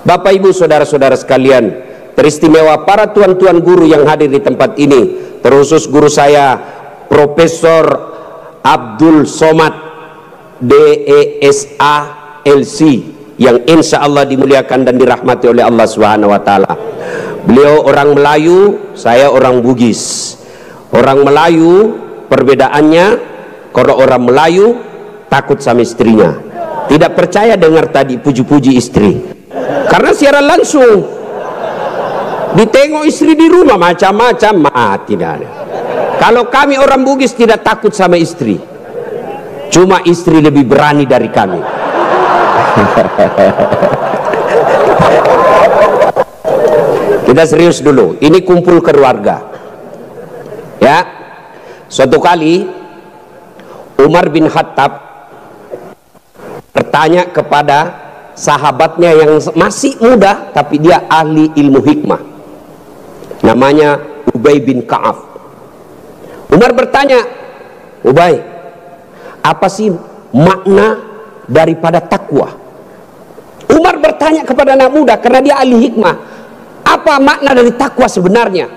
Bapak Ibu saudara-saudara sekalian, teristimewa para tuan-tuan guru yang hadir di tempat ini, terkhusus guru saya Profesor Abdul Somad DESA LC yang insya Allah dimuliakan dan dirahmati oleh Allah Subhanahu wa Ta'ala. Beliau orang Melayu, saya orang Bugis. Orang Melayu perbedaannya, kalau orang Melayu takut sama istrinya, tidak percaya dengar tadi puji-puji istri, karena siaran langsung ditengok istri di rumah macam-macam, tidak ada. Kalau kami orang Bugis tidak takut sama istri, cuma istri lebih berani dari kami. Kita serius dulu, ini kumpul keluarga ya. Suatu kali Umar bin Khattab bertanya kepada sahabatnya yang masih muda tapi dia ahli ilmu hikmah, namanya Ubay bin Ka'ab. Umar bertanya, Ubay, apa sih makna daripada takwa? Umar bertanya kepada anak muda karena dia ahli hikmah, apa makna dari takwa sebenarnya?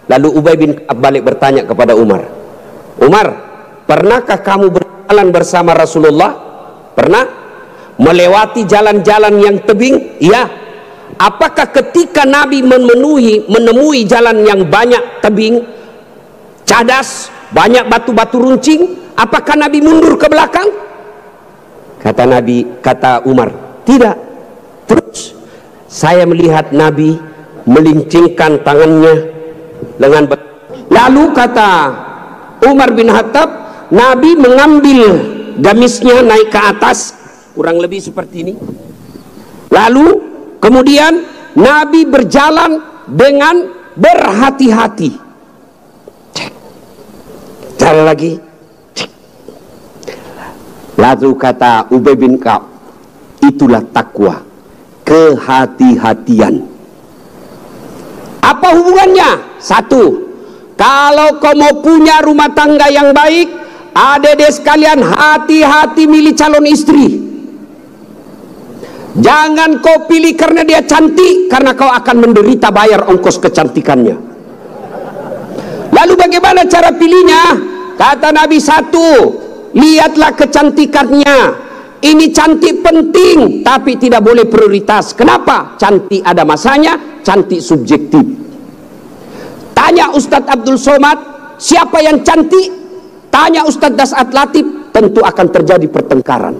Lalu Ubay bin Ka'ab balik bertanya kepada Umar, Umar, pernahkah kamu berjalan bersama Rasulullah? Pernah? Melewati jalan-jalan yang tebing? Iya. Apakah ketika Nabi menemui jalan yang banyak tebing, cadas, banyak batu-batu runcing, apakah Nabi mundur ke belakang? Kata Umar, tidak. Terus saya melihat Nabi melincingkan tangannya lengan. Lalu kata Umar bin Khattab, Nabi mengambil gamisnya naik ke atas, kurang lebih seperti ini. Lalu kemudian Nabi berjalan dengan berhati-hati. Jalan lagi. Lalu kata Ubay bin Ka'ab, itulah takwa, kehati-hatian. Apa hubungannya? Satu, kalau kau mau punya rumah tangga yang baik, adik-adik sekalian, hati-hati milih calon istri. Jangan kau pilih karena dia cantik, karena kau akan menderita bayar ongkos kecantikannya. Lalu bagaimana cara pilihnya? Kata Nabi, satu, lihatlah kecantikannya. Ini cantik penting, tapi tidak boleh prioritas. Kenapa? Cantik ada masanya, cantik subjektif. Tanya Ustadz Abdul Somad, siapa yang cantik? Tanya Ustadz Das'at Latif, tentu akan terjadi pertengkaran.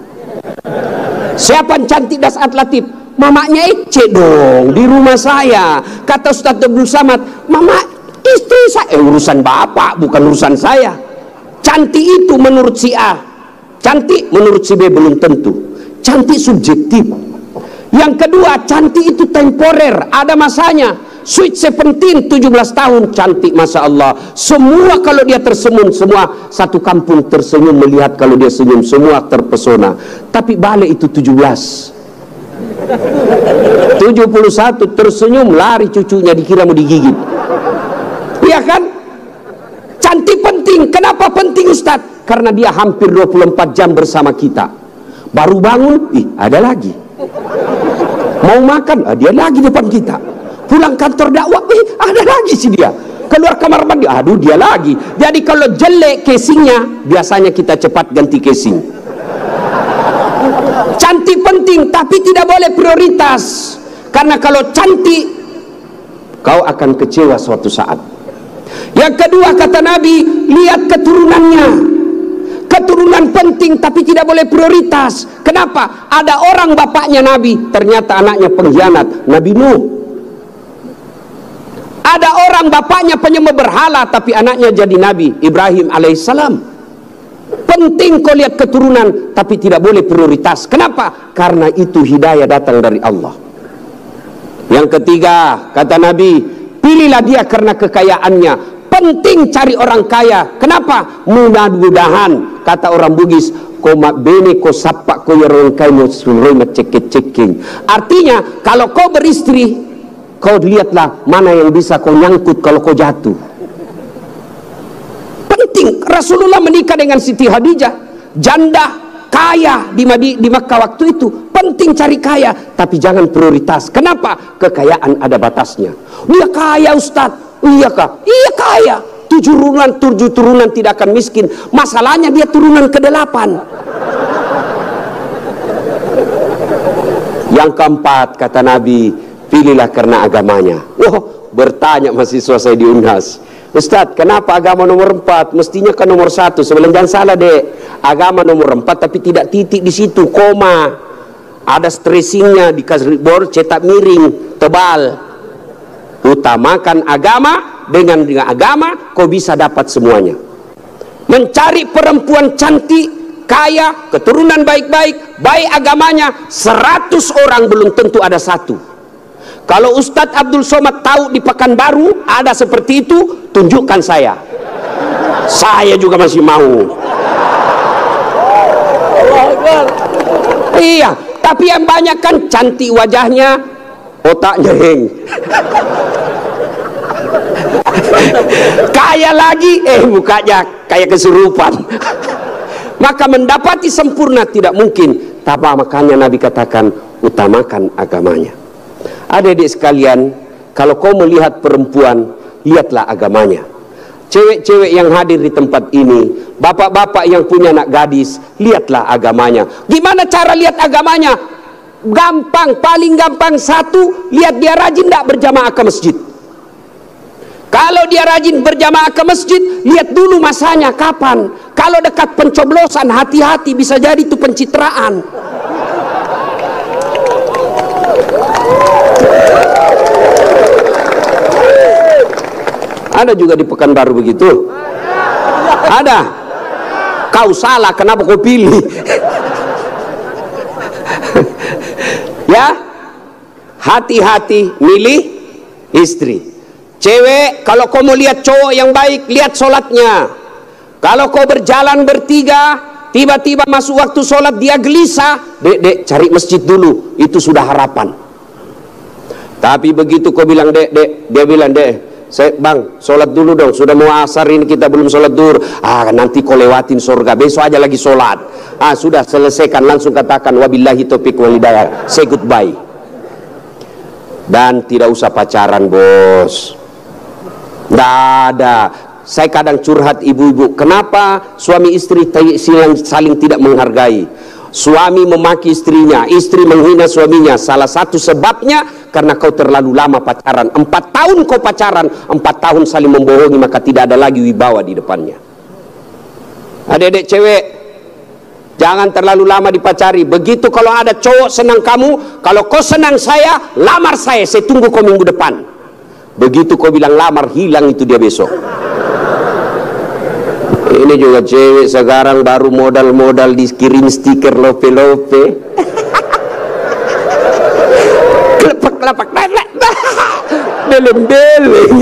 Siapa yang cantik Das'at Latif? Mamanya Ece dong, di rumah saya. Kata Ustadz Abdul Somad, mama istri saya, urusan bapak, bukan urusan saya. Cantik itu menurut si A, cantik menurut si B belum tentu. Cantik subjektif. Yang kedua, cantik itu temporer, ada masanya. Sweet 17, 17 tahun, cantik Masya Allah. Semua kalau dia tersenyum, semua satu kampung tersenyum melihat kalau dia senyum, semua terpesona. Tapi balik itu 17, 71 tersenyum, lari cucunya dikira mau digigit. Iya kan? Cantik penting. Kenapa penting Ustadz? Karena dia hampir 24 jam bersama kita. Baru bangun, ada lagi. Mau makan, dia lagi depan kita. Pulang kantor dakwah, ada lagi sih dia. Keluar kamar mandi, aduh dia lagi. Jadi kalau jelek casingnya, biasanya kita cepat ganti casing. Cantik penting, tapi tidak boleh prioritas. Karena kalau cantik, kau akan kecewa suatu saat. Yang kedua kata Nabi, lihat keturunannya. Keturunan penting tapi tidak boleh prioritas. Kenapa? Ada orang bapaknya Nabi, ternyata anaknya pengkhianat, Nabi Nuh. Ada orang bapaknya penyembah berhala tapi anaknya jadi Nabi Ibrahim alaihissalam. Penting kau lihat keturunan tapi tidak boleh prioritas. Kenapa? Karena itu hidayah datang dari Allah. Yang ketiga kata Nabi, pilihlah dia karena kekayaannya. Penting cari orang kaya. Kenapa? Mudah-mudahan kata orang Bugis, koma bene ko sapak ko yorong kaimo suloi maceket-ceking. Artinya kalau kau beristri, kau lihatlah mana yang bisa kau nyangkut kalau kau jatuh. Penting. Rasulullah menikah dengan Siti Khadijah, janda kaya di Makkah waktu itu, penting cari kaya, tapi jangan prioritas. Kenapa? Kekayaan ada batasnya. Dia kaya Ustadz, iya kah? Iya kaya. 7 turunan tidak akan miskin. Masalahnya dia turunan ke-8. Yang keempat, kata Nabi, pilihlah karena agamanya. Wah, bertanya mahasiswa saya di Unhas, Ustadz, kenapa agama nomor 4? Mestinya kan nomor 1. Sebelum, jangan salah dek, agama nomor 4 tapi tidak titik di situ, koma. Ada stressingnya, dikasih board cetak miring tebal. Utamakan agama, dengan agama kau bisa dapat semuanya. Mencari perempuan cantik, kaya, keturunan baik-baik, baik agamanya, 100 orang belum tentu ada 1. Kalau Ustadz Abdul Somad tahu di Pekanbaru ada seperti itu, tunjukkan saya. Saya juga masih mau. Iya, tapi yang banyak kan cantik wajahnya, otaknya heng. Kaya lagi, mukanya kayak kesurupan. Maka mendapati sempurna tidak mungkin. Tapi makanya Nabi katakan, utamakan agamanya. Adik-adik sekalian, kalau kau melihat perempuan, lihatlah agamanya. Cewek-cewek yang hadir di tempat ini, bapak-bapak yang punya anak gadis, lihatlah agamanya. Gimana cara lihat agamanya? Gampang, paling gampang. 1, lihat dia rajin tidak berjamaah ke masjid. Kalau dia rajin berjamaah ke masjid, lihat dulu masanya kapan. Kalau dekat pencoblosan, hati-hati, bisa jadi itu pencitraan. Ada juga di Pekanbaru begitu? Ada? Kau salah, kenapa kau pilih? Ya, hati-hati milih istri. Cewek, kalau kau mau lihat cowok yang baik, lihat sholatnya. Kalau kau berjalan bertiga, tiba-tiba masuk waktu sholat dia gelisah, dek, cari masjid dulu, itu sudah harapan. Tapi begitu kau bilang dek, dia bilang dek, bang, sholat dulu dong, sudah mau asar ini kita belum sholat duhur. Nanti kau lewatin surga, besok aja lagi sholat. Sudah selesaikan, langsung katakan wabillahi taufiq wal hidayah, say goodbye. Dan tidak usah pacaran, bos. Tidak ada. Saya kadang curhat ibu-ibu, kenapa suami istri saling tidak menghargai? Suami memaki istrinya, istri menghina suaminya. Salah satu sebabnya karena kau terlalu lama pacaran. 4 tahun kau pacaran, 4 tahun saling membohongi, maka tidak ada lagi wibawa di depannya. Adik-adik cewek, jangan terlalu lama dipacari. Begitu kalau ada cowok senang kamu, kalau kau senang saya, lamar saya tunggu kau minggu depan. Begitu kau bilang lamar, hilang itu dia besok. Ini juga cewek sekarang baru modal-modal dikirim stiker lope-lope. Kelepak-kelepak, beleng-beleng.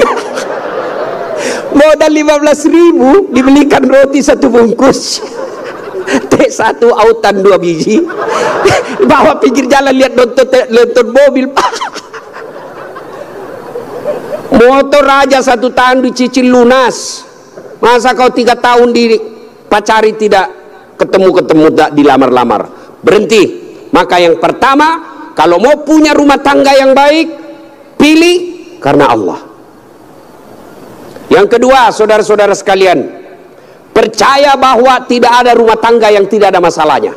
Modal 15.000 dibelikan roti 1 bungkus. T1 autan 2 biji. Bawa pinggir jalan lihat nonton mobil. Motor aja 1 tahun dicicil lunas. Masa kau 3 tahun dipacari tidak ketemu tak dilamar-lamar? Berhenti. Maka yang pertama, kalau mau punya rumah tangga yang baik, pilih karena Allah. Yang kedua, saudara-saudara sekalian, percaya bahwa tidak ada rumah tangga yang tidak ada masalahnya.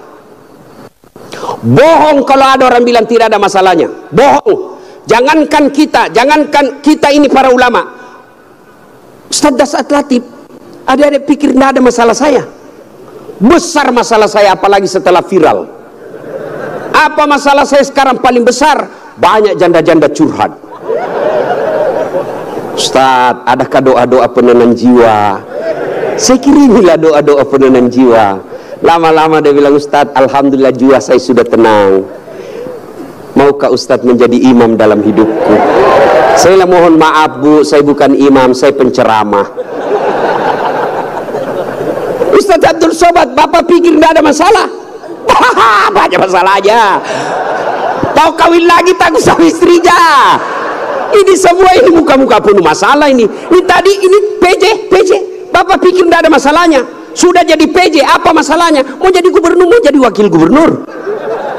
Bohong kalau ada orang bilang tidak ada masalahnya. Bohong. Jangankan kita ini para ulama. Ustaz Dasat Latif, adik-adik pikir tidak ada masalah saya? Besar masalah saya, apalagi setelah viral. Apa masalah saya sekarang paling besar? Banyak janda-janda curhat. Ustaz, adakah doa-doa penenang jiwa? Saya kirimilah doa-doa penenang jiwa. Lama-lama dia bilang, Ustaz, alhamdulillah jiwa saya sudah tenang. Maukah Ustadz menjadi imam dalam hidupku? Saya mohon maaf Bu, saya bukan imam, saya penceramah. Ustadz Abdul Somad, Bapak pikir tidak ada masalah? Banyak masalah aja. Mau kawin lagi takut sama istrinya. Ini semua ini muka-muka penuh masalah ini. Ini tadi ini PJ. Bapak pikir tidak ada masalahnya? Sudah jadi PJ, apa masalahnya? Mau jadi gubernur, mau jadi wakil gubernur.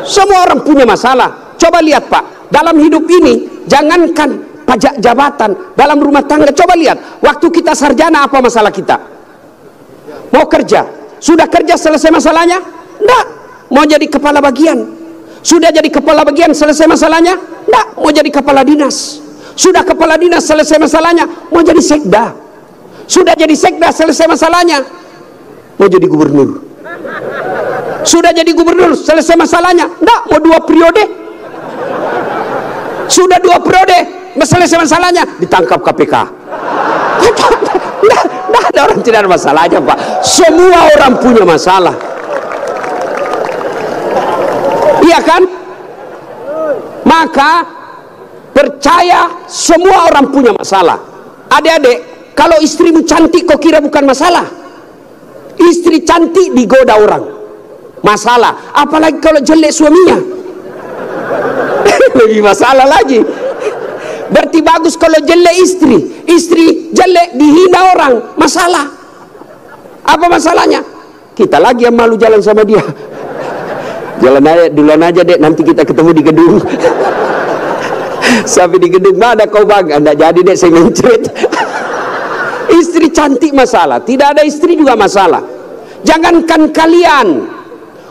Semua orang punya masalah. Coba lihat Pak, dalam hidup ini, jangankan pajak jabatan, dalam rumah tangga, coba lihat, waktu kita sarjana apa masalah kita? Mau kerja, sudah kerja selesai masalahnya? Enggak. Mau jadi kepala bagian, sudah jadi kepala bagian selesai masalahnya? Enggak. Mau jadi kepala dinas, sudah kepala dinas selesai masalahnya? Mau jadi sekda, sudah jadi sekda selesai masalahnya? Mau jadi gubernur, sudah jadi gubernur selesai masalahnya? Enggak. Mau 2 periode, sudah 2 periode selesai masalahnya? Ditangkap KPK. Nah, ada orang tidak ada masalahnya Pak. Semua orang punya masalah, iya kan? Maka percaya, semua orang punya masalah. Adik-adik, kalau istrimu cantik kau kira bukan masalah? Istri cantik digoda orang, masalah. Apalagi kalau jelek suaminya, lebih masalah lagi. Berarti bagus kalau jelek istri, istri jelek dihina orang, masalah. Apa masalahnya? Kita lagi yang malu jalan sama dia. Jalan aja, duluan aja dek, nanti kita ketemu di gedung. Sampai di gedung, mana kau bang? Anda jadi dek, saya mencret. Istri cantik masalah, tidak ada istri juga masalah. Jangankan kalian,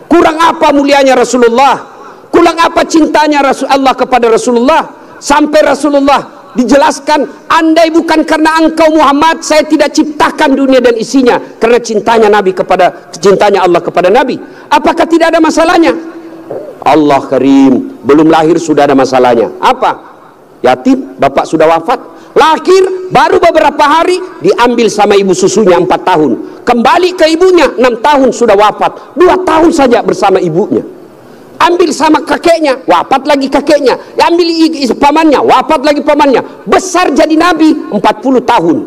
kurang apa mulianya Rasulullah, kurang apa cintanya Allah kepada Rasulullah. Sampai Rasulullah dijelaskan, andai bukan karena engkau Muhammad, saya tidak ciptakan dunia dan isinya. Karena cintanya Nabi kepada, cintanya Allah kepada Nabi. Apakah tidak ada masalahnya? Allah Karim, belum lahir sudah ada masalahnya. Apa? Yatim, bapak sudah wafat. Lahir baru beberapa hari diambil sama ibu susunya 4 tahun. Kembali ke ibunya 6 tahun sudah wafat. 2 tahun saja bersama ibunya. Ambil sama kakeknya, wafat lagi kakeknya. Ambil pamannya, wafat lagi pamannya. Besar jadi nabi 40 tahun.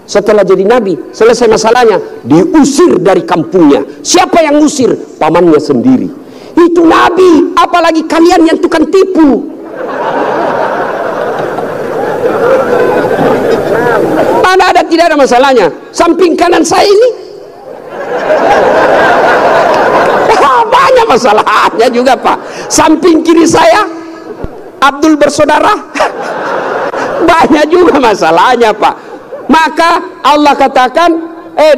Setelah jadi nabi, selesai masalahnya, diusir dari kampungnya. Siapa yang usir? Pamannya sendiri. Itu nabi, apalagi kalian yang tukang tipu. Mana ada, tidak ada masalahnya. Samping kanan saya ini banyak masalahnya juga Pak. Samping kiri saya Abdul bersaudara banyak juga masalahnya Pak. Maka Allah katakan,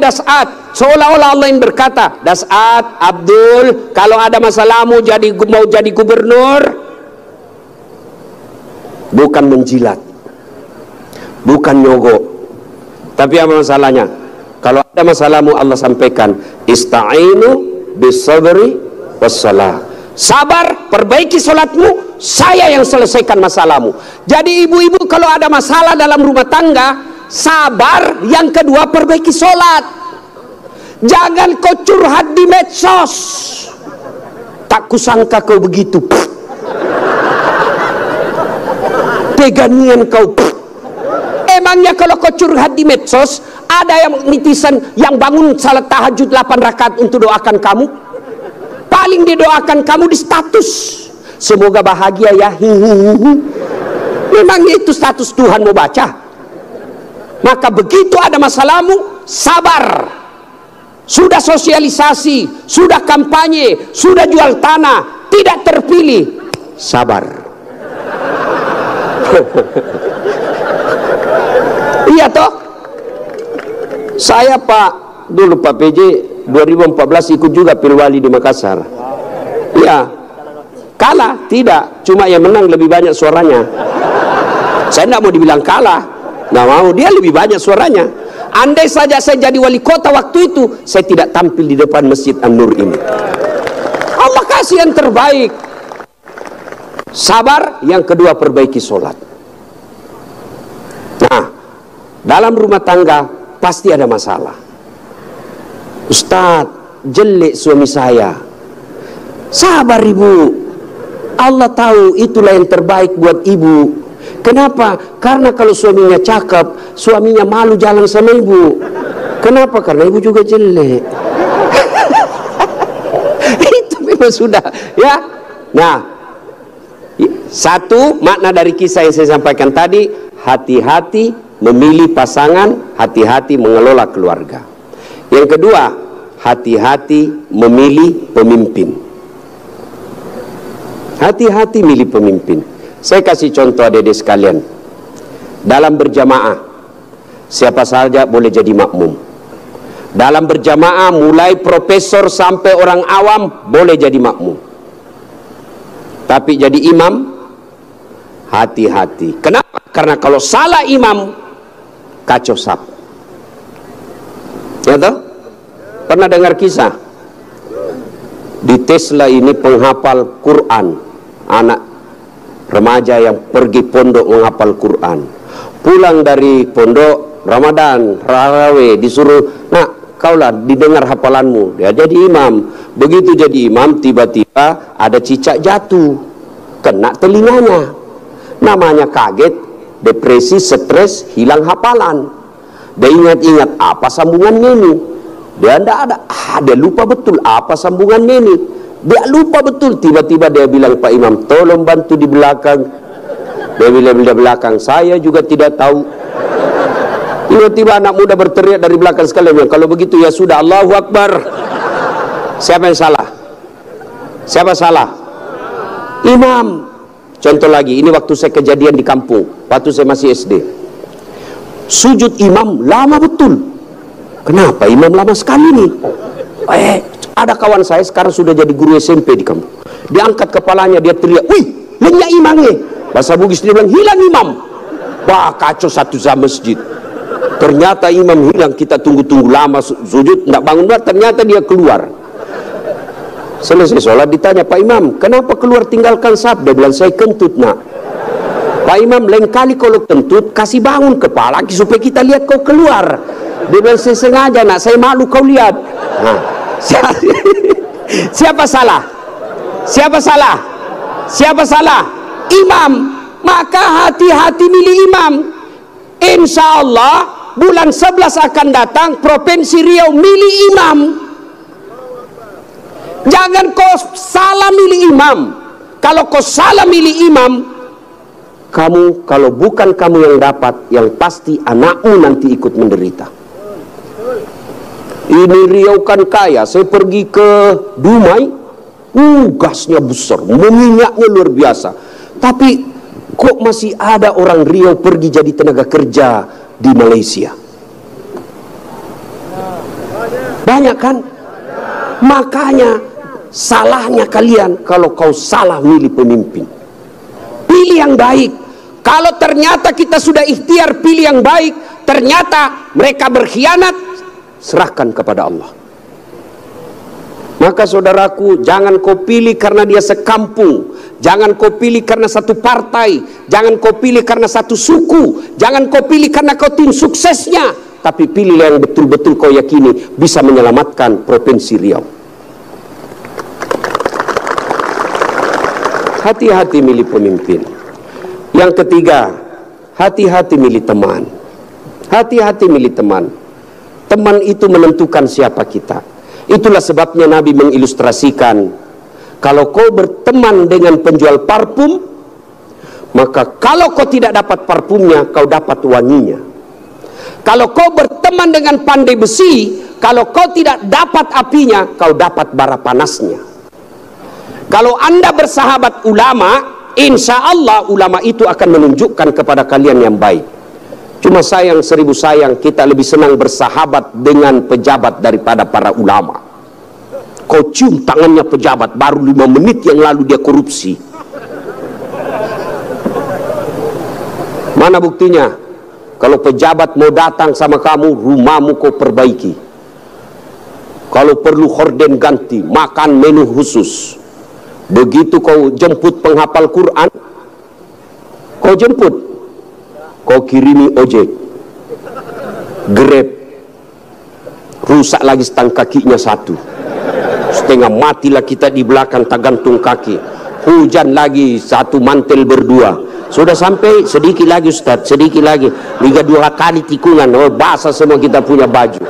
Das'at, seolah-olah Allah yang berkata, Das'at, Abdul, kalau ada masalahmu mau jadi gubernur, bukan menjilat, bukan nyogok, tapi apa masalahnya? Kalau ada masalahmu, Allah sampaikan, ista'inu bisabri wassalah. Sabar, perbaiki solatmu, saya yang selesaikan masalahmu. Jadi ibu-ibu kalau ada masalah dalam rumah tangga, sabar. Yang kedua, perbaiki solat. Jangan kau curhat di medsos. Tak kusangka kau begitu. Teganian kau. Emangnya kalau kau curhat di medsos, ada yang netizen yang bangun salat tahajud 8 rakaat untuk doakan kamu? Paling didoakan kamu di status, semoga bahagia ya. Memang itu status Tuhan mau baca? Maka begitu ada masalahmu, sabar. Sudah sosialisasi, sudah kampanye, sudah jual tanah, tidak terpilih, sabar. Iya toh? Saya Pak, dulu Pak PJ 2014 ikut juga Pilwali di Makassar. Ya, kalah tidak, cuma yang menang lebih banyak suaranya. Saya tidak mau dibilang kalah, nggak mau, dia lebih banyak suaranya. Andai saja saya jadi wali kota waktu itu, saya tidak tampil di depan Masjid An-Nur ini. Allah kasih yang terbaik. Sabar, yang kedua perbaiki sholat. Nah, dalam rumah tangga pasti ada masalah. Ustadz, jelek suami saya. Sabar ibu, Allah tahu itulah yang terbaik buat ibu. Kenapa? Karena kalau suaminya cakep, suaminya malu jalan sama ibu. Kenapa? Karena ibu juga jelek. Itu memang sudah ya. Nah, satu makna dari kisah yang saya sampaikan tadi, hati-hati memilih pasangan, hati-hati mengelola keluarga. Yang kedua, hati-hati memilih pemimpin. Hati-hati milih pemimpin. Saya kasih contoh adik-adik sekalian. Dalam berjamaah, siapa saja boleh jadi makmum. Dalam berjamaah, mulai profesor sampai orang awam boleh jadi makmum. Tapi jadi imam, hati-hati. Kenapa? Karena kalau salah imam, kacau sap. Ya toh? Pernah dengar kisah? Di Tesla ini penghafal Quran, anak remaja yang pergi pondok menghafal Quran. Pulang dari pondok Ramadan, Tarawih, disuruh, nak, kaulah didengar hafalanmu. Dia jadi imam. Begitu jadi imam, tiba-tiba ada cicak jatuh, kena telinganya. Namanya kaget, depresi, stres, hilang hafalan. Dia ingat-ingat apa sambungannya ini. Dia tidak ada, dia lupa betul apa sambungannya ini. Dia lupa betul. Tiba-tiba dia bilang, Pak Imam, tolong bantu di belakang. Dia bilang di belakang, saya juga tidak tahu. Tiba-tiba anak muda berteriak dari belakang sekalian, kalau begitu ya sudah, Allahu Akbar. Siapa yang salah? Siapa salah? Imam. Contoh lagi, ini waktu saya kejadian di kampung, waktu saya masih SD. Sujud imam lama betul. Kenapa imam lama sekali nih? Ada kawan saya sekarang sudah jadi guru SMP di kampung. Dia angkat kepalanya, dia teriak, wih, lenyap imamnya. Bahasa Bugis dia bilang, hilang imam. Wah, kacau satu jam masjid. Ternyata imam hilang, kita tunggu-tunggu lama sujud, tidak bangun, ternyata dia keluar. Selesai sholat ditanya, Pak Imam, kenapa keluar tinggalkan saf? Dia bilang, saya kentut nak. Pak Imam, lain kali kalau kentut, kasih bangun kepala supaya kita lihat kau keluar. Dia bilang, saya sengaja nak, saya malu kau lihat. Nah, siapa salah? Siapa salah? Siapa salah? Imam. Maka hati-hati milih imam. Insya Allah bulan 11 akan datang, Provinsi Riau milih imam. Jangan kau salah milih imam. Kalau kau salah milih imam, kamu, kalau bukan kamu yang dapat, yang pasti anakmu nanti ikut menderita. Ini Riau kan kaya. Saya pergi ke Dumai, gasnya besar, minyaknya luar biasa. Tapi kok masih ada orang Riau pergi jadi tenaga kerja di Malaysia? Banyak kan? Makanya salahnya kalian kalau kau salah milih pemimpin. Pilih yang baik. Kalau ternyata kita sudah ikhtiar pilih yang baik, ternyata mereka berkhianat, serahkan kepada Allah. Maka saudaraku, jangan kau pilih karena dia sekampung, jangan kau pilih karena satu partai, jangan kau pilih karena satu suku, jangan kau pilih karena kau tim suksesnya, tapi pilih yang betul-betul kau yakini bisa menyelamatkan Provinsi Riau. Hati-hati milih pemimpin. Yang ketiga, hati-hati milih teman. Hati-hati milih teman. Teman itu menentukan siapa kita. Itulah sebabnya Nabi mengilustrasikan, kalau kau berteman dengan penjual parfum, maka kalau kau tidak dapat parfumnya, kau dapat wanginya. Kalau kau berteman dengan pandai besi, kalau kau tidak dapat apinya, kau dapat bara panasnya. Kalau Anda bersahabat ulama, insya Allah ulama itu akan menunjukkan kepada kalian yang baik. Cuma sayang, seribu sayang, kita lebih senang bersahabat dengan pejabat daripada para ulama. Kau cium tangannya pejabat, baru 5 menit yang lalu dia korupsi. Mana buktinya? Kalau pejabat mau datang sama kamu, rumahmu kau perbaiki. Kalau perlu horden ganti, makan menu khusus. Begitu kau jemput penghafal Quran, kau jemput, kau kirimi ojek, Grab, rusak lagi stang kakinya satu, setengah matilah kita di belakang tak gantung kaki, hujan lagi satu mantel berdua, sudah sampai sedikit lagi Ustaz, sedikit lagi, 3-2 kali tikungan, oh basah semua kita punya baju.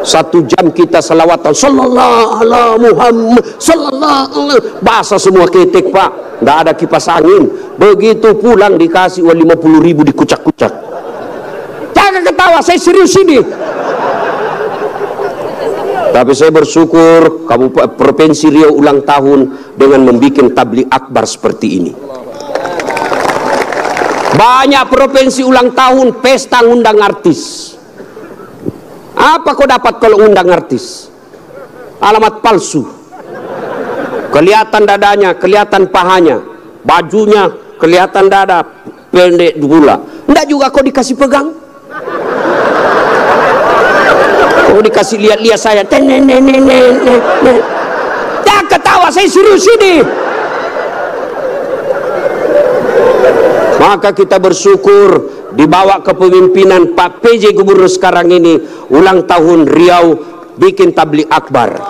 1 jam kita selawatan sallallahu ala Muhammad sallallahu, basah semua ketek Pak, nggak ada kipas angin. Begitu pulang dikasih uang 50.000 dikucak-kucak. Jangan ketawa, saya serius ini. Tapi saya bersyukur Kabupaten Provinsi Riau ulang tahun dengan membuat tabligh akbar seperti ini. Banyak provinsi ulang tahun pesta ngundang artis. Apa kau dapat kalau ngundang artis? Alamat palsu. Kelihatan dadanya, kelihatan pahanya, bajunya kelihatan dada, pendek pula. Enggak juga kau dikasih pegang. Kau dikasih lihat-lihat saya. Jangan ketawa, saya serius ini. Maka kita bersyukur dibawa kepemimpinan Pak PJ Gubernur sekarang ini ulang tahun Riau bikin tabligh akbar.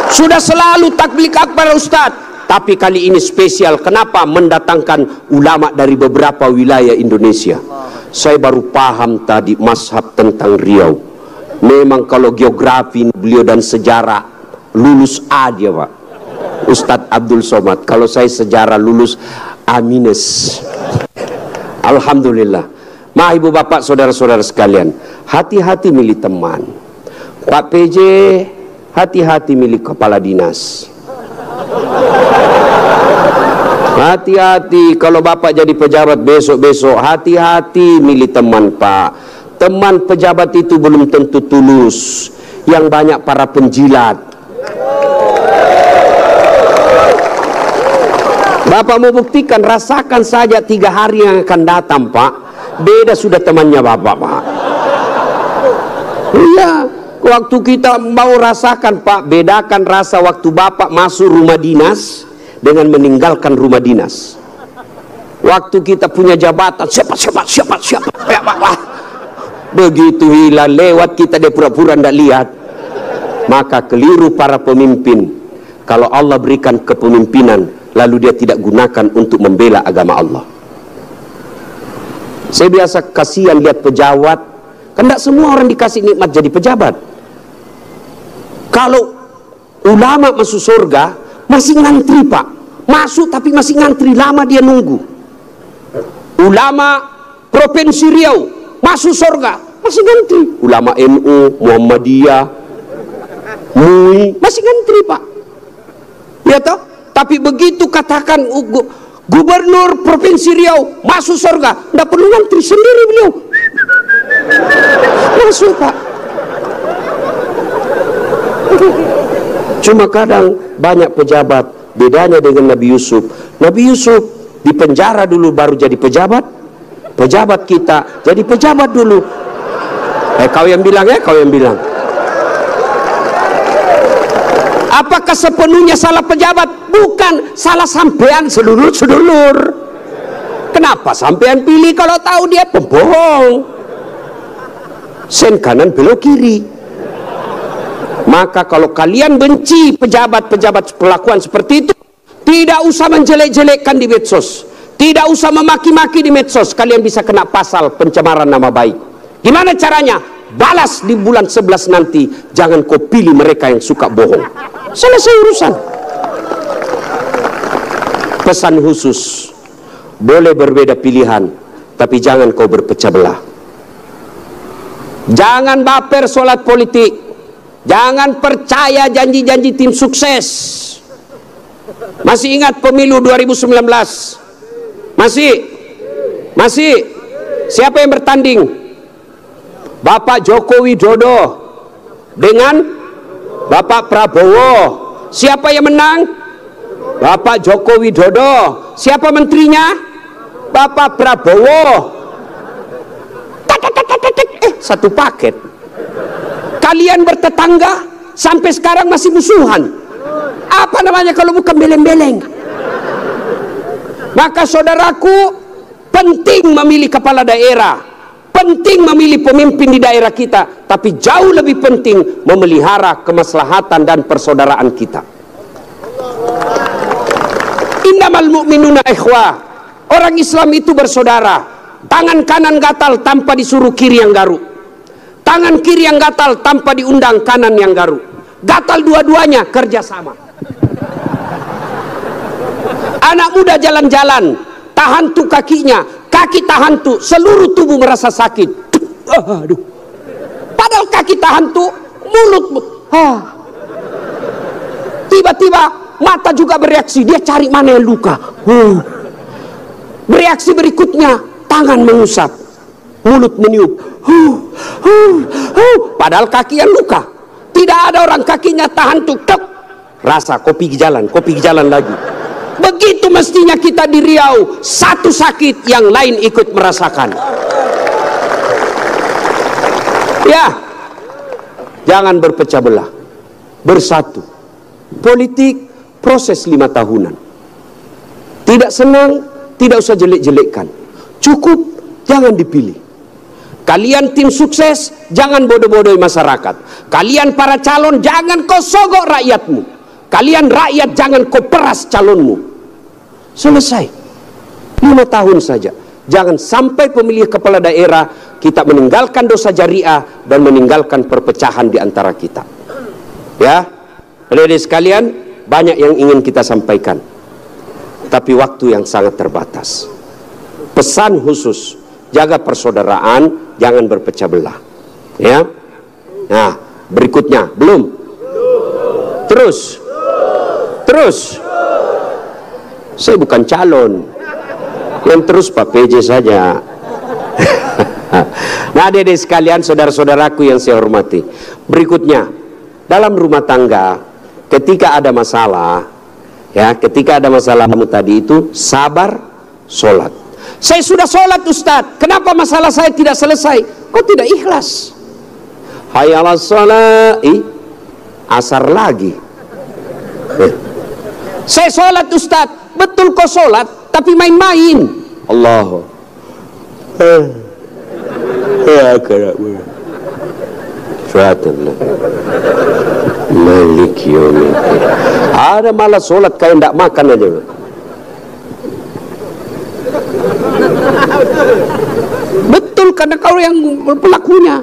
Sudah selalu tabligh akbar Ustadz, tapi kali ini spesial. Kenapa? Mendatangkan ulama dari beberapa wilayah Indonesia. Saya baru paham tadi mazhab tentang Riau. Memang kalau geografi beliau dan sejarah lulus A dia Pak, Ustadz Abdul Somad. Kalau saya sejarah lulus A-. Alhamdulillah. Ma ibu bapak saudara-saudara sekalian, hati-hati milih teman. Pak PJ, hati-hati milih kepala dinas. Hati-hati kalau bapak jadi pejabat besok-besok, hati-hati milih teman Pak. Teman pejabat itu belum tentu tulus, yang banyak para penjilat. Bapak mau buktikan, rasakan saja 3 hari yang akan datang Pak, beda sudah temannya bapak Pak. Iya, waktu kita mau rasakan Pak, bedakan rasa waktu bapak masuk rumah dinas dengan meninggalkan rumah dinas. Waktu kita punya jabatan, siapa. Begitu hilang lewat kita dia pura-pura tidak lihat. Maka keliru para pemimpin kalau Allah berikan kepemimpinan lalu dia tidak gunakan untuk membela agama Allah. Saya biasa kasihan lihat pejabat, kan tidak semua orang dikasih nikmat jadi pejabat. Kalau ulama masuk surga masih ngantri Pak, masuk tapi masih ngantri, lama dia nunggu. Ulama Provinsi Riau masuk surga masih ngantri. Ulama NU, Muhammadiyah, MUI masih ngantri Pak, ya toh. Tapi begitu katakan Gubernur Provinsi Riau masuk surga, tidak perlu ngantri, sendiri beliau masuk Pak. Cuma kadang banyak pejabat bedanya dengan Nabi Yusuf. Nabi Yusuf di penjara dulu baru jadi pejabat. Pejabat kita jadi pejabat dulu. Kau yang bilang ya, kau yang bilang. Apakah sepenuhnya salah pejabat? Bukan, salah sampean sedulur-sedulur. Kenapa sampean pilih kalau tahu dia pembohong? Sen kanan belok kiri. Maka kalau kalian benci pejabat-pejabat perlakuan seperti itu, tidak usah menjelek-jelekkan di medsos, tidak usah memaki-maki di medsos. Kalian bisa kena pasal pencemaran nama baik. Gimana caranya? Balas di bulan 11 nanti. Jangan kau pilih mereka yang suka bohong. Selesai urusan. Pesan khusus, boleh berbeda pilihan, tapi jangan kau berpecah belah. Jangan baper solat politik. Jangan percaya janji-janji tim sukses. Masih ingat pemilu 2019? Masih? Siapa yang bertanding? Bapak Joko Widodo dengan Bapak Prabowo. Siapa yang menang? Bapak Joko Widodo. Siapa menterinya? Bapak Prabowo. Satu paket. Kalian bertetangga sampai sekarang masih musuhan. Apa namanya kalau bukan beleng-beleng? Maka saudaraku, penting memilih kepala daerah, penting memilih pemimpin di daerah kita, tapi jauh lebih penting memelihara kemaslahatan dan persaudaraan kita. Innamal mu'minuna ikhwah. Orang Islam itu bersaudara. Tangan kanan gatal tanpa disuruh kiri yang garuk. Tangan kiri yang gatal tanpa diundang kanan yang garuk. Gatal dua-duanya, kerjasama. Anak muda jalan-jalan, tahan tuh kakinya, kaki tahan tuh, seluruh tubuh merasa sakit. Aduh. Padahal kaki tahan tuh, mulut Tiba-tiba mata juga bereaksi, dia cari mana yang luka. Bereaksi berikutnya, tangan mengusap, mulut meniup. Padahal kaki yang luka. Tidak ada orang kakinya tahan tuh, rasa kopi jalan lagi. Begitu mestinya kita di Riau, satu sakit yang lain ikut merasakan. Ya, jangan berpecah belah, bersatu. Politik proses 5 tahunan. Tidak senang, tidak usah jelek-jelekkan. Cukup, jangan dipilih. Kalian tim sukses, jangan bodoh-bodohi masyarakat. Kalian para calon, jangan kau sogok rakyatmu. Kalian rakyat, jangan kau peras calonmu. Selesai. 5 tahun saja. Jangan sampai pemilih kepala daerah kita meninggalkan dosa jariah dan meninggalkan perpecahan di antara kita. Ya, adik-adik sekalian, banyak yang ingin kita sampaikan, tapi waktu yang sangat terbatas. Pesan khusus, jaga persaudaraan, jangan berpecah belah. Ya. Nah, berikutnya, belum? Terus. Saya bukan calon. Yang terus Pak PJ saja. Nah, adik-adik sekalian, saudara-saudaraku yang saya hormati. Berikutnya, dalam rumah tangga, ketika ada masalah, ya, ketika ada masalahmu tadi itu, sabar, sholat. Saya sudah sholat Ustadz, kenapa masalah saya tidak selesai? Kok tidak ikhlas? Hayya 'alas shalah, asar lagi. Saya sholat Ustadz, betul kok sholat, tapi main-main. Allah. Ya kerabu. Suatullah. Malik yaumiddin. Ada malah sholat kayak tidak makan aja. Betul, karena kau yang pelakunya.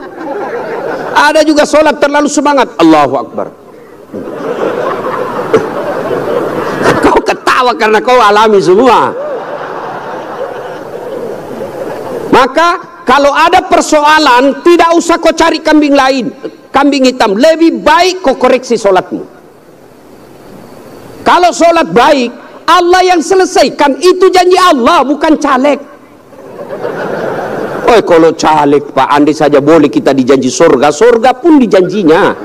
Ada juga sholat terlalu semangat, Allahu Akbar. Kau ketawa karena kau alami semua. Maka kalau ada persoalan, tidak usah kau cari kambing lain, kambing hitam. Lebih baik kau koreksi sholatmu. Kalau sholat baik, Allah yang selesaikan. Itu janji Allah, bukan caleg. Oh, kalau caleg Pak, andai saja boleh kita dijanji surga, surga pun dijanjinya.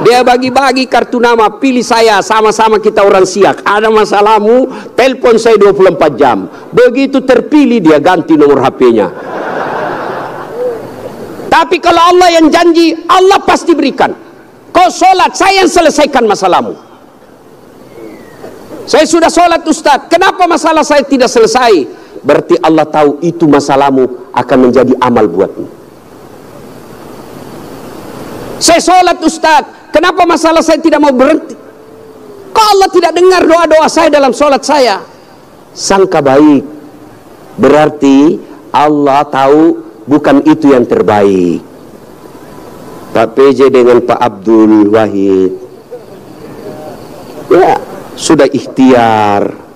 Dia bagi-bagi kartu nama, pilih saya, sama-sama kita orang Siak. Ada masalahmu, telepon saya 24 jam. Begitu terpilih, dia ganti nomor HP-nya. Tapi kalau Allah yang janji, Allah pasti berikan. Kau sholat, saya yang selesaikan masalahmu. Saya sudah sholat Ustadz, kenapa masalah saya tidak selesai? Berarti Allah tahu itu masalahmu akan menjadi amal buatmu. Saya sholat Ustadz, kenapa masalah saya tidak mau berhenti? Kok Allah tidak dengar doa-doa saya dalam sholat saya? Sangka baik, berarti Allah tahu bukan itu yang terbaik. Pak PJ dengan Pak Abdul Wahid, ya sudah ikhtiar.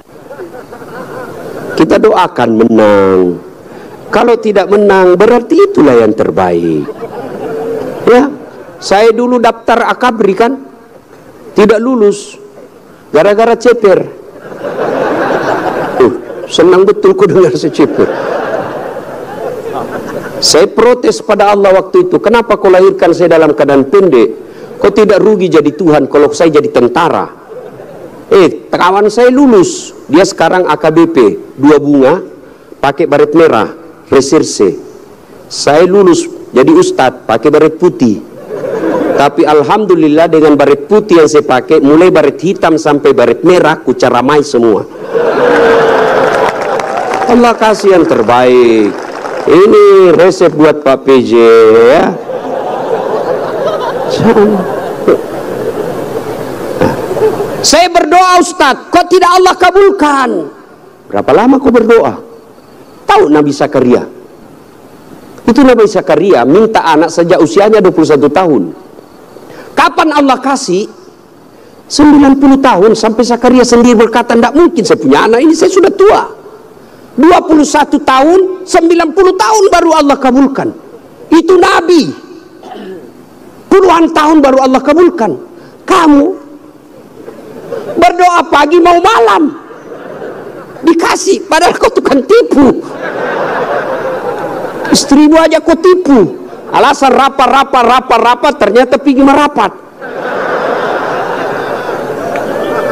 Kita doakan menang. Kalau tidak menang, berarti itulah yang terbaik. Ya, saya dulu daftar akabri kan, tidak lulus gara-gara ceper. Senang betul ku dengar seceper. Saya protes pada Allah waktu itu, kenapa kau lahirkan saya dalam keadaan pendek? Kau tidak rugi jadi Tuhan kalau saya jadi tentara. Kawan saya lulus, dia sekarang AKBP 2 bunga, pakai baret merah, reserse. Saya lulus jadi ustadz, pakai baret putih. Tapi alhamdulillah dengan baret putih yang saya pakai, mulai baret hitam sampai baret merah, ku caramai semua. Allah kasih yang terbaik. Ini resep buat Pak PJ ya. Saya berdoa Ustadz, kok tidak Allah kabulkan? Berapa lama kau berdoa? Tahu Nabi Zakaria? Itu Nabi Zakaria minta anak sejak usianya 21 tahun. Kapan Allah kasih? 90 tahun sampai Zakaria sendiri berkata, tidak mungkin saya punya anak ini, saya sudah tua. 21 tahun, 90 tahun baru Allah kabulkan. Itu Nabi. Puluhan tahun baru Allah kabulkan. Kamu berdoa pagi mau malam dikasih, padahal kau tukang tipu. Istrimu aja kau tipu. Alasan rapat, ternyata pergi merapat.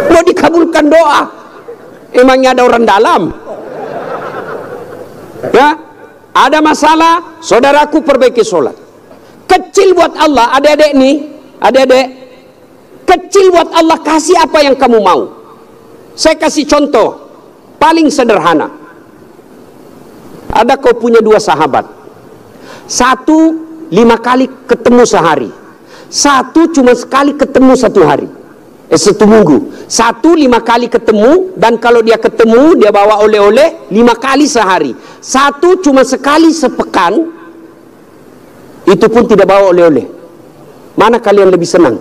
Mau dikabulkan doa, emangnya ada orang dalam? Ya, ada masalah, saudaraku perbaiki sholat. Kecil buat Allah, adik-adik nih, adik-adik, kecil buat Allah, kasih apa yang kamu mau. Saya kasih contoh paling sederhana. Ada kau punya dua sahabat, satu 5 kali ketemu sehari, satu cuma sekali ketemu satu hari, satu minggu. Satu 5 kali ketemu, dan kalau dia ketemu dia bawa oleh-oleh 5 kali sehari. Satu cuma sekali sepekan, itu pun tidak bawa oleh-oleh. Mana kalian lebih senang?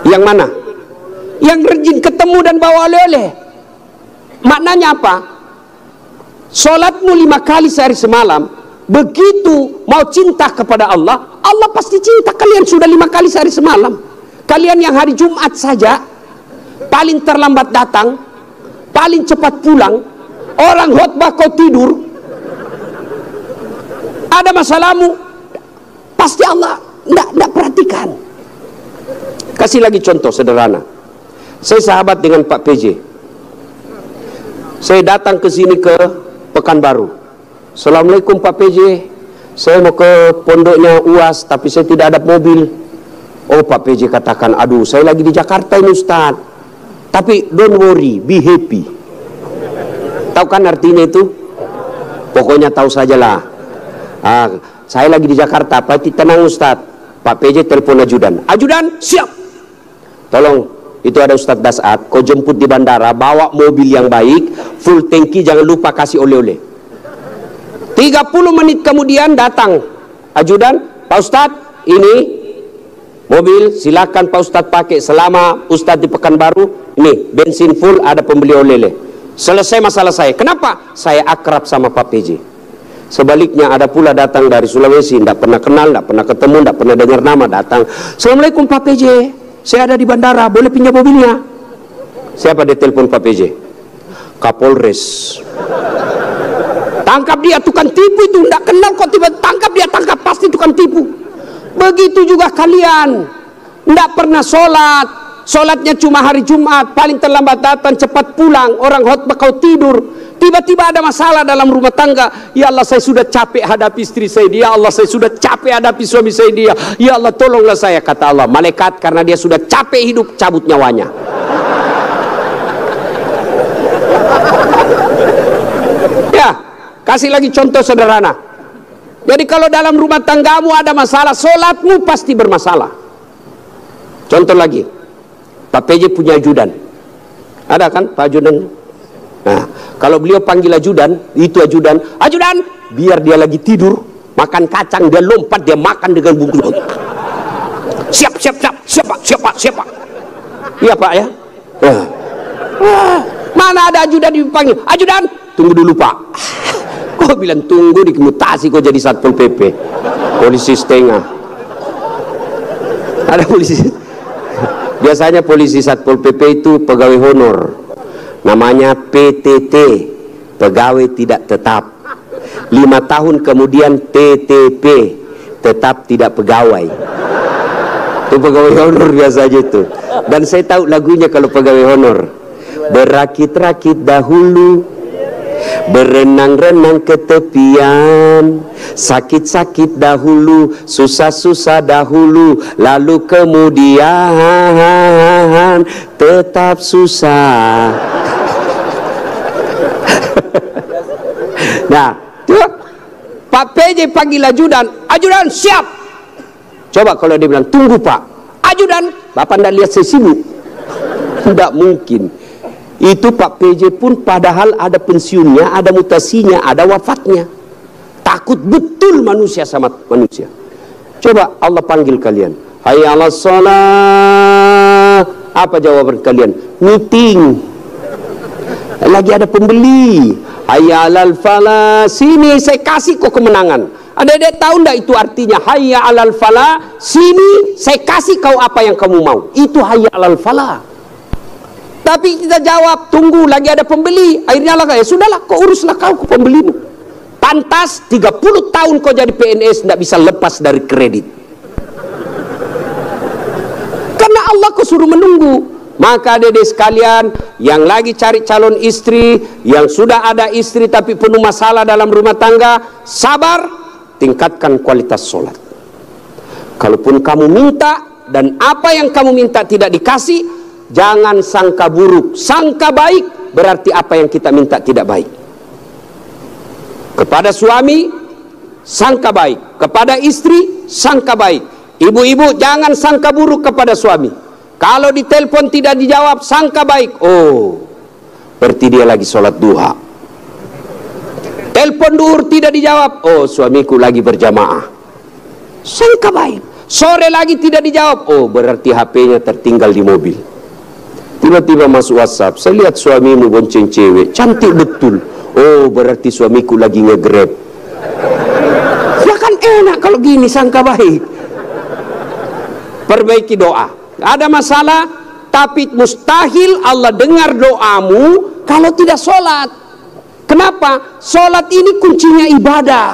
Yang mana? Yang rajin ketemu dan bawa oleh-oleh. Maknanya apa? Sholatmu 5 kali sehari semalam, begitu mau cinta kepada Allah, Allah pasti cinta kalian sudah 5 kali sehari semalam. Kalian yang hari Jumat saja paling terlambat datang, paling cepat pulang, orang khotbah kau tidur, ada masalahmu, pasti Allah tidak perhatikan. Kasih lagi contoh sederhana. Saya sahabat dengan Pak PJ. Saya datang ke sini ke Pekanbaru. Assalamualaikum Pak PJ, saya mau ke pondoknya UAS tapi saya tidak ada mobil. Oh, Pak PJ katakan, aduh saya lagi di Jakarta ini Ustaz. Tapi don't worry, be happy. Tahu kan artinya itu? Pokoknya tahu sajalah. Saya lagi di Jakarta, pasti tenang Ustaz. Pak PJ telepon ajudan. Ajudan, siap. Tolong, itu ada Ustaz Dasat, kau jemput di bandara, bawa mobil yang baik, full tangki, jangan lupa kasih oleh-oleh. 30 menit kemudian datang ajudan, Pak Ustaz, ini mobil silakan Pak Ustadz pakai selama Ustadz di Pekanbaru, ini bensin full, ada pembeli oleh-oleh. Selesai masalah saya. Kenapa? Saya akrab sama Pak PJ. Sebaliknya ada pula datang dari Sulawesi, tidak pernah kenal, tidak pernah ketemu, tidak pernah dengar nama, datang, Assalamualaikum Pak PJ, saya ada di bandara, boleh pinjam mobilnya? Siapa dia telepon Pak PJ? Kapolres. Tangkap dia, tukang tipu itu, tidak kenal kok tiba tangkap dia, tangkap, pasti tukang tipu. Begitu juga kalian, tidak pernah sholat, sholatnya cuma hari Jumat, paling terlambat datang, cepat pulang, orang khotbah kau tidur, tiba-tiba ada masalah dalam rumah tangga. Ya Allah, saya sudah capek hadapi istri saya, ya Allah saya sudah capek hadapi suami saya, dia, ya Allah tolonglah saya. Kata Allah, malaikat karena dia sudah capek hidup, cabut nyawanya. Ya, kasih lagi contoh sederhana. Jadi kalau dalam rumah tanggamu ada masalah, sholatmu pasti bermasalah. Contoh lagi, Pak PJ punya ajudan. Ada kan Pak ajudan? Nah, kalau beliau panggil ajudan, itu ajudan, ajudan, biar dia lagi tidur, makan kacang, dia lompat, dia makan dengan bungkus. Siap, Pak. Iya Pak ya. Mana ada ajudan dipanggil, ajudan, tunggu dulu Pak. Kau bilang tunggu, dimutasi kau jadi Satpol PP, polisi setengah. Ada polisi, biasanya polisi Satpol PP itu pegawai honor, namanya PTT, pegawai tidak tetap. 5 tahun kemudian TTP, tetap tidak pegawai. Itu pegawai honor biasanya itu. Dan saya tahu lagunya kalau pegawai honor, berakit-rakit dahulu, berenang-renang ke tepian, sakit-sakit dahulu, susah-susah dahulu, lalu kemudian tetap susah. Nah, tuh, Pak PJ panggil ajudan, ajudan siap. Coba kalau dia bilang tunggu Pak, ajudan, Bapak tidak lihat saya sibuk? Tidak mungkin. Itu Pak PJ pun padahal ada pensiunnya, ada mutasinya, ada wafatnya. Takut betul manusia sama manusia. Coba Allah panggil kalian, hayya 'alas shalah. Apa jawaban kalian? Meeting. Lagi ada pembeli. Hayya 'alal falah. Sini saya kasih kok kemenangan. Adik-adik tahu enggak itu artinya hayya alal falah? Sini saya kasih kau apa yang kamu mau. Itu hayya alal falah. Tapi kita jawab, tunggu lagi ada pembeli. Akhirnya lah, ya sudahlah, kau uruslah kau pembelimu. Pantas 30 tahun kau jadi PNS tidak bisa lepas dari kredit. Karena Allah kau suruh menunggu. Maka adik-adik sekalian yang lagi cari calon istri, yang sudah ada istri tapi penuh masalah dalam rumah tangga, sabar, tingkatkan kualitas sholat. Kalaupun kamu minta dan apa yang kamu minta tidak dikasih, jangan sangka buruk, sangka baik, berarti apa yang kita minta tidak baik. Kepada suami, sangka baik. Kepada istri, sangka baik. Ibu-ibu jangan sangka buruk kepada suami. Kalau ditelepon tidak dijawab, sangka baik. Oh, berarti dia lagi sholat duha. Telepon duhur tidak dijawab. Oh, suamiku lagi berjamaah. Sangka baik. Sore lagi tidak dijawab. Oh, berarti HP-nya tertinggal di mobil. Tiba-tiba masuk WhatsApp. Saya lihat suamimu bonceng cewek. Cantik betul. Oh, berarti suamiku lagi nge-grab. Ya kan enak kalau gini, sangka baik. Perbaiki doa. Ada masalah, tapi mustahil Allah dengar doamu kalau tidak sholat. Kenapa? Sholat ini kuncinya ibadah.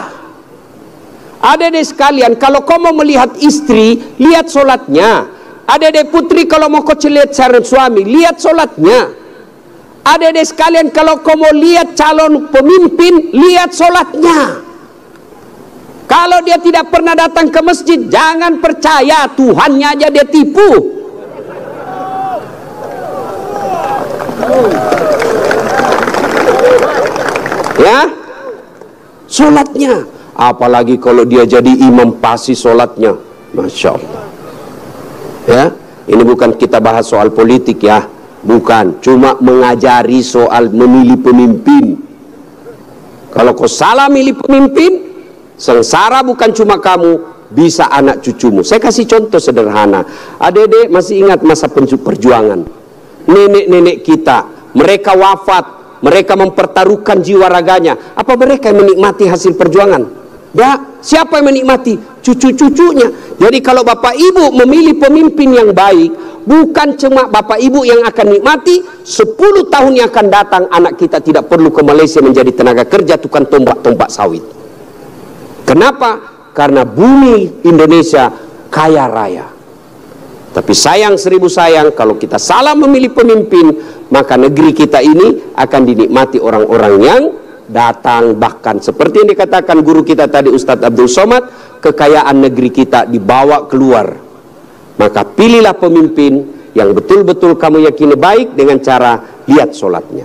Adik-adik sekalian, kalau kau mau melihat istri, lihat sholatnya. Adik-adik putri, kalau mau kau lihat calon suami, lihat sholatnya. Adik-adik sekalian, kalau kau mau lihat calon pemimpin, lihat sholatnya. Kalau dia tidak pernah datang ke masjid, jangan percaya, Tuhannya aja dia tipu. Ya, sholatnya. Apalagi kalau dia jadi imam, pasti sholatnya, Masya Allah. Ya, ini bukan kita bahas soal politik ya, bukan. Cuma mengajari soal memilih pemimpin. Kalau kau salah milih pemimpin, sengsara bukan cuma kamu, bisa anak cucumu. Saya kasih contoh sederhana. Adik-adik masih ingat masa perjuangan? Nenek-nenek kita, mereka wafat, mereka mempertaruhkan jiwa raganya. Apa mereka yang menikmati hasil perjuangan? Ya, siapa yang menikmati? Cucu-cucunya. Jadi kalau bapak ibu memilih pemimpin yang baik, bukan cuma bapak ibu yang akan nikmati, 10 tahun yang akan datang anak kita tidak perlu ke Malaysia menjadi tenaga kerja tukang tombak-tombak sawit. Kenapa? Karena bumi Indonesia kaya raya. Tapi sayang seribu sayang, kalau kita salah memilih pemimpin, maka negeri kita ini akan dinikmati orang-orang yang datang. Bahkan seperti yang dikatakan guru kita tadi, Ustadz Abdul Somad, kekayaan negeri kita dibawa keluar. Maka pilihlah pemimpin yang betul-betul kamu yakini baik dengan cara lihat sholatnya.